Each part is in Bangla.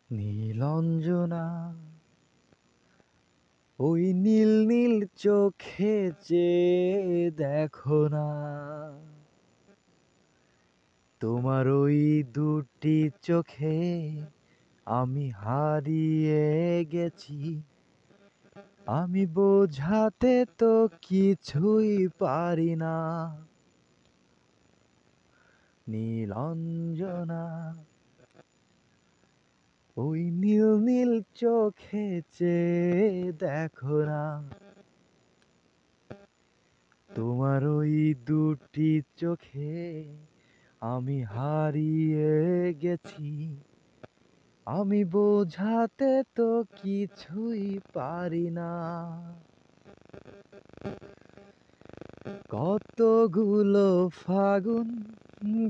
নীলঞ্জনা ওই নীল নীল চোখে চেয়ে দেখো না, তোমার ওই দুটি চোখে আমি হারিয়ে গেছি। আমি বোঝাতে তো কিছুই পারি না। নীলঞ্জনা ওই নীল নীল চোখে চেয়ে দেখো না, তোমার ওই দুটি চোখে আমি হারিয়ে গেছি। আমি বোঝাতে তো কিছুই পারি না। কতগুলো ফাগুন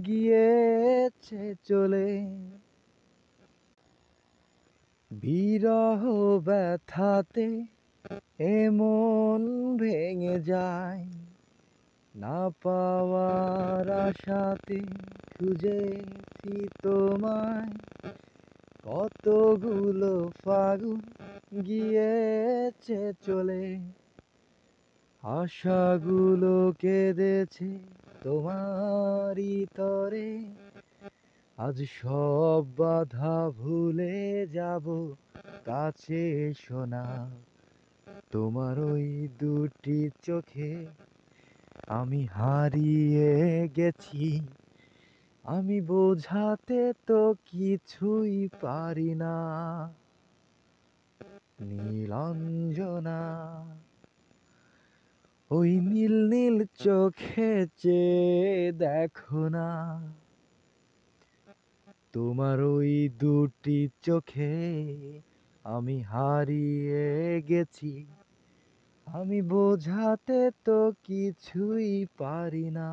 গিয়েছে চলে, বিরহ ব্যথাতে এমন ভেঙে যায়। না পাওয়ার আশাতে খুঁজেছি তোমায়, কতগুলো ফাগুন গিয়েছে চলে, আশাগুলো কেঁদেছে তোমারই তরে। আজ সব বাধা ভুলে যাব, কাছে এসো না। তোমার ওই দুটি চোখে আমি হারিয়ে গেছি। আমি বোঝাতে তো কিছুই পারি না। নীলঞ্জনা ওই নীল নীল চোখে চেয়ে দেখো না, তোমার ওই দুটি চোখে আমি হারিয়ে গেছি। আমি বোঝাতে তো কিছুই পারি না।